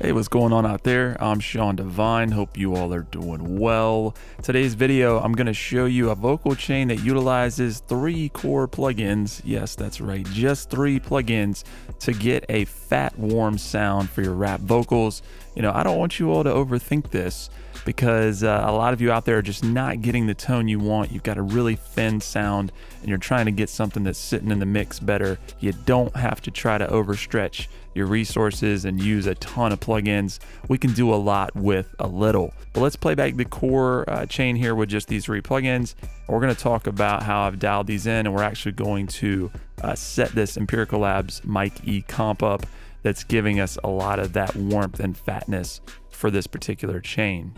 Hey, what's going on out there? I'm Sean Devine. Hope you all are doing well. Today's video, I'm going to show you a vocal chain that utilizes 3 core plugins. Yes, that's right, just 3 plugins to get a fat, warm sound for your rap vocals. You know, I don't want you all to overthink this because a lot of you out there are just not getting the tone you want. You've got a really thin sound and you're trying to get something that's sitting in the mix better. You don't have to try to overstretch your resources and use a ton of plugins. We can do a lot with a little. But let's play back the core chain here with just these 3 plugins. We're going to talk about how I've dialed these in, and we're actually going to set this Empirical Labs Mic E comp up that's giving us a lot of that warmth and fatness for this particular chain.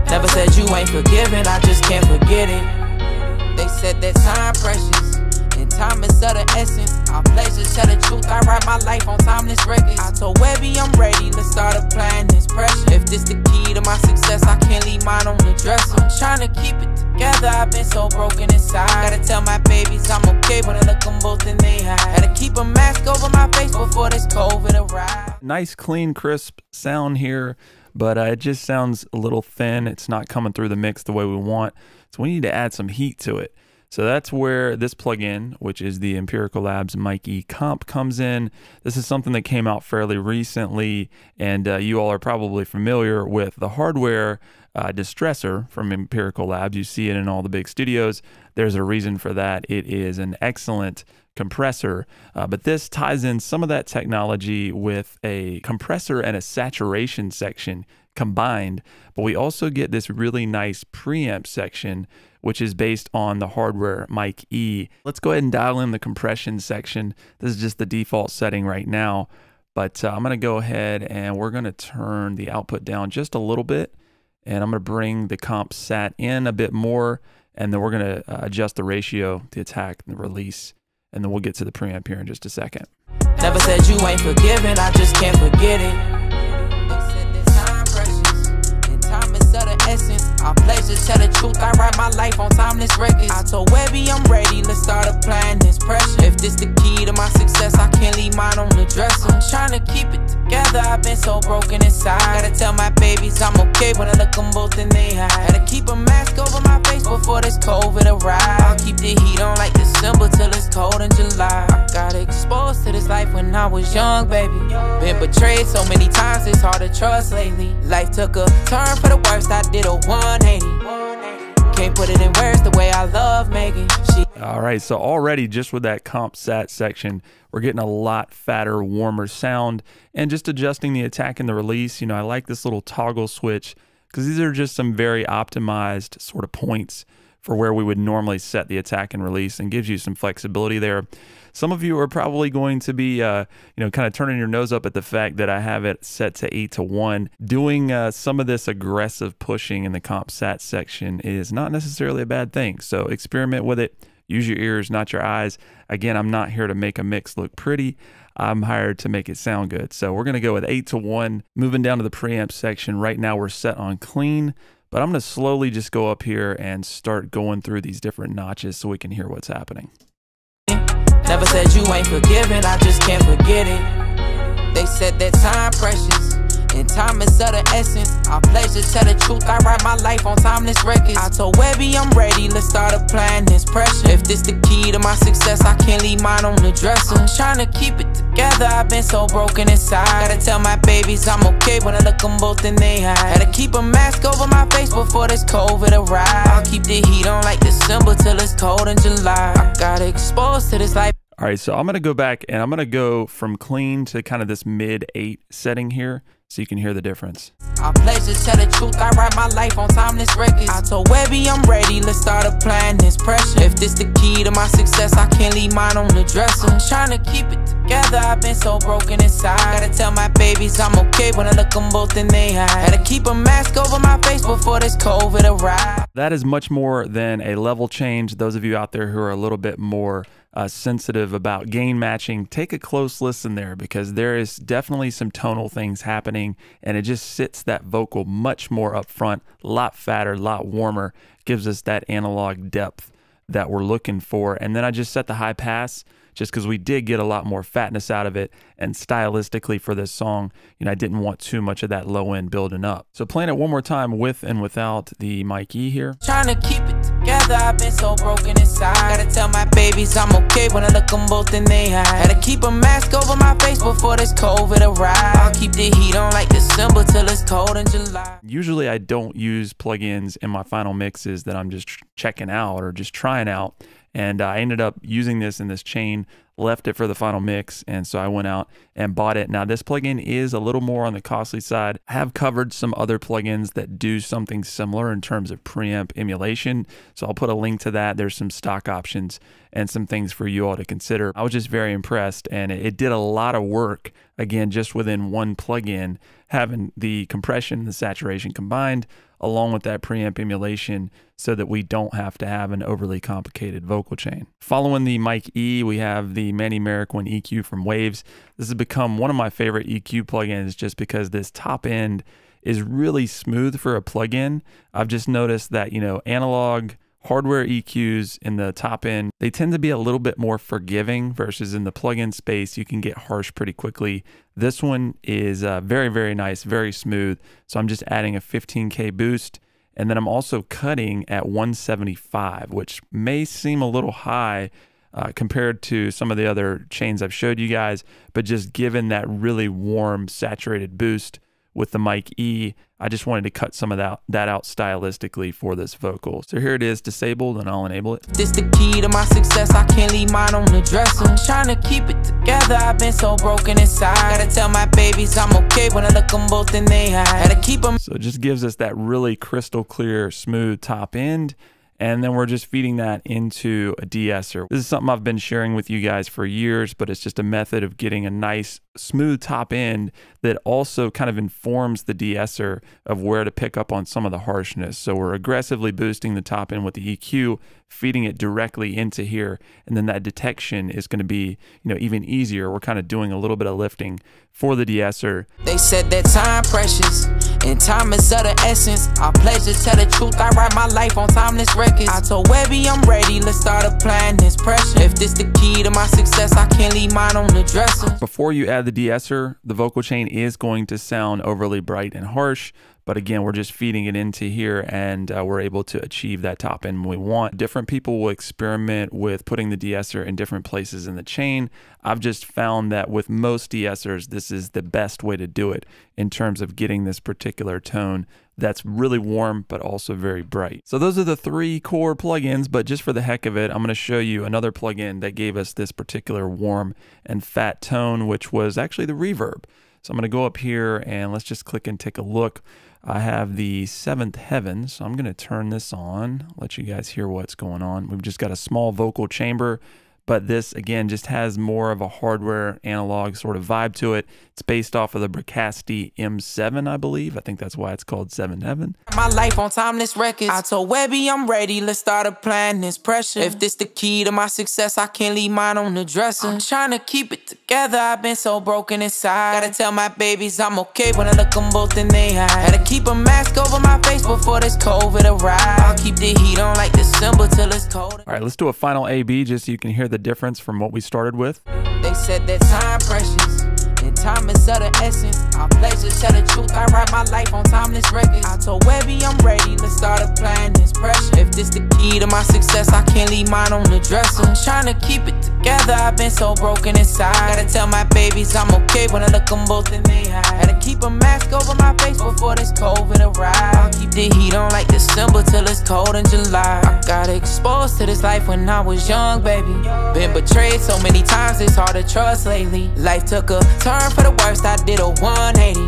Never said you ain't forgiven, I just can't forget it. They said that time precious and time is of the essence. Our pleasures tell the truth, I write my life on timeless records. I told Webby I'm ready, let's start applying this pressure. If this the key to my success, I can't leave mine on the dresser. I'm trying to keep it together, I've been so broken inside. Gotta tell my babies I'm okay when I look them both in they eye. Gotta keep a mask over my face before this COVID arrives. Nice, clean, crisp sound here, but it just sounds a little thin. It's not coming through the mix the way we want. So we need to add some heat to it. So that's where this plugin, which is the Empirical Labs Mic E comp, comes in. This is something that came out fairly recently, and you all are probably familiar with the hardware distressor from Empirical Labs. You see it in all the big studios. There's a reason for that. It is an excellent compressor, but this ties in some of that technology with a compressor and a saturation section combined. But we also get this really nice preamp section, which is based on the hardware Mic E. Let's go ahead and dial in the compression section. This is just the default setting right now, but I'm going to go ahead and we're going to turn the output down just a little bit, and I'm going to bring the comp sat in a bit more, and then we're going to adjust the ratio, the attack, and the release, and then we'll get to the preamp here in just a second. Never said you ain't forgiven, I just can't forget it. They said that time precious and time is of the essence. Our pleasures tell the truth, I write my life on timeless records. I told Webby I'm ready, let's start applying this pressure. If this the key to my success, I can't leave mine on the dresser. I'm trying to keep it together, I've been so broken inside. Gotta tell my babies I'm okay when I look them both in they eye. Gotta keep a mask over my face before this COVID arrives. I'll keep the heat on like December till it's cold in July. I got exposed to this life when I was young, baby. Been betrayed so many times, it's hard to trust lately. Life took a turn for the worst, I did a 180. Can't put it in words the way I love Megan. All right, so already just with that comp sat section, we're getting a lot fatter, warmer sound, and just adjusting the attack and the release. You know, I like this little toggle switch because these are just some very optimized sort of points for where we would normally set the attack and release, and gives you some flexibility there. Some of you are probably going to be, you know, kind of turning your nose up at the fact that I have it set to 8-to-1. Doing some of this aggressive pushing in the comp sat section is not necessarily a bad thing. So experiment with it. Use your ears, not your eyes. Again, I'm not here to make a mix look pretty. I'm hired to make it sound good. So we're going to go with 8-to-1. Moving down to the preamp section. Right now we're set on clean, but I'm going to slowly just go up here and start going through these different notches so we can hear what's happening. Never said you ain't forgiven, I just can't forget it. They said that time precious and time is of the essence. Our pleasures tell the truth, I write my life on timeless records. I told Webby I'm ready, let's start applying this pressure. If this the key to my success, I can't leave mine on the dresser. I'm trying to keep it together, I've been so broken inside. Gotta tell my babies I'm okay when I look them both in they eye. Gotta keep a mask over my face before this COVID arrives. I'll keep the heat on like December till it's cold in July. I got exposed to this life. All right, so I'm going to go back and I'm going to go from clean to kind of this mid-8 setting here so you can hear the difference. Our pleasures tell the truth, I write my life on timeless records. I told Webby I'm ready, let's start applying this pressure. If this the key to my success, I can't leave mine on the dresser. I'm trying to keep it together, I've been so broken inside. Gotta tell my babies I'm okay when I look them both in they eye. Gotta keep a mask over my face before this COVID arrives. That is much more than a level change. Those of you out there who are a little bit more sensitive about gain matching, take a close listen there, because there is definitely some tonal things happening, and it just sits that vocal much more up front, a lot fatter, a lot warmer, gives us that analog depth that we're looking for. And then I just set the high pass just because we did get a lot more fatness out of it, and stylistically for this song, I didn't want too much of that low end building up. So playing it one more time with and without the Mike E here. Trying to keep it together, I've been so broken inside. Gotta tell my babies I'm okay when I look them both in they eyes. Gotta keep a mask over my face before this COVID arrives. I'll keep the heat on like December till it's cold in July. Usually I don't use plugins in my final mixes that I'm just checking out or just trying out. And I ended up using this in this chain, left it for the final mix, and so I went out and bought it. Now this plugin is a little more on the costly side. I have covered some other plugins that do something similar in terms of preamp emulation, so I'll put a link to that. There's some stock options and some things for you all to consider. I was just very impressed, and it did a lot of work, again, just within one plugin, having the compression and the saturation combined along with that preamp emulation so that we don't have to have an overly complicated vocal chain. Following the Mike E, we have the Manny Marroquin EQ from Waves. This has become one of my favorite EQ plugins just because this top end is really smooth for a plugin. I've just noticed that, analog hardware EQs in the top end, they tend to be a little bit more forgiving versus in the plugin space, you can get harsh pretty quickly. This one is very, very nice, very smooth. So I'm just adding a 15K boost, and then I'm also cutting at 175, which may seem a little high compared to some of the other chains I've showed you guys, but just given that really warm, saturated boost with the Mike E, I just wanted to cut some of that out stylistically for this vocal. So here it is disabled, and I'll enable it. This the key to my success, I can't leave mine on the dresser. I'm trying to keep it together, I've been so broken inside. Gotta tell my babies I'm okay when I look them both in they eyes. Gotta keep them. So it just gives us that really crystal clear, smooth top end. And then we're just feeding that into a de-esser. This is something I've been sharing with you guys for years, but it's just a method of getting a nice smooth top end that also kind of informs the de-esser of where to pick up on some of the harshness. So we're aggressively boosting the top end with the EQ, feeding it directly into here, and then that detection is going to be, even easier. We're kind of doing a little bit of lifting for the de-esser. They said that time precious and time is of the essence. I pledge to tell the truth, I write my life on timeless records. I told Webby I'm ready, let's start applying this pressure. If this the key to my success, I can't leave mine on the dresser. Before you add the de-esser, the vocal chain is going to sound overly bright and harsh, but again, we're just feeding it into here, and we're able to achieve that top end we want. Different people will experiment with putting the de-esser in different places in the chain. I've just found that with most de-essers, this is the best way to do it in terms of getting this particular tone that's really warm, but also very bright. So those are the 3 core plugins, but just for the heck of it, I'm gonna show you another plugin that gave us this particular warm and fat tone, which was actually the reverb. So I'm gonna go up here and let's just click and take a look. I have the Seventh Heaven, so I'm gonna turn this on, let you guys hear what's going on. We've just got a small vocal chamber, but this again just has more of a hardware analog sort of vibe to it. It's based off of the Bricasti M7, I believe. I think that's why it's called Seventh Heaven. My life on timeless records. I told Webby I'm ready, let's start applying this pressure. If this the key to my success, I can't leave mine on the dresser. I'm trying to keep it together, I've been so broken inside. Gotta tell my babies I'm okay when I look them both in they eyes. Gotta keep a mask over my face before this COVID arrives. I'll keep the heat on like December till it's cold. All right, let's do a final A-B just so you can hear the difference from what we started with. They said that time precious and time is of the essence. I pledge to tell the truth, I write my life on timeless records. I told Webby I'm ready, let's start applying this pressure. If this the key to my success, I can't leave mine on the dresser. I'm trying to keep it together, I've been so broken inside. Gotta tell my babies I'm okay when I look them both in they eyes. Gotta keep a mask over my face before this COVID arrives. I'll keep the heat on like December till it's cold in July. I got exposed to this life when I was young, baby. Been betrayed so many times, it's hard to trust lately. Life took a turn for the worst, I did a 180.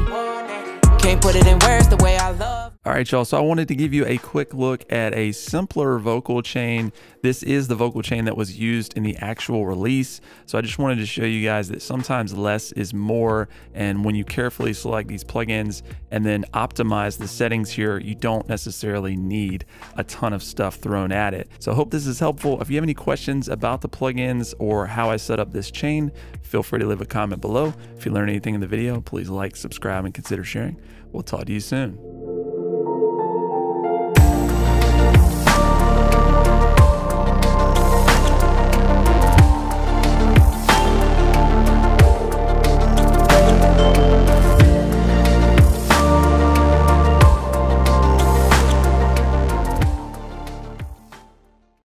Can't put it in words the way I love. All right, y'all, so I wanted to give you a quick look at a simpler vocal chain. This is the vocal chain that was used in the actual release. So I just wanted to show you guys that sometimes less is more. And when you carefully select these plugins and then optimize the settings here, you don't necessarily need a ton of stuff thrown at it. So I hope this is helpful. If you have any questions about the plugins or how I set up this chain, feel free to leave a comment below. If you learned anything in the video, please like, subscribe, and consider sharing. We'll talk to you soon.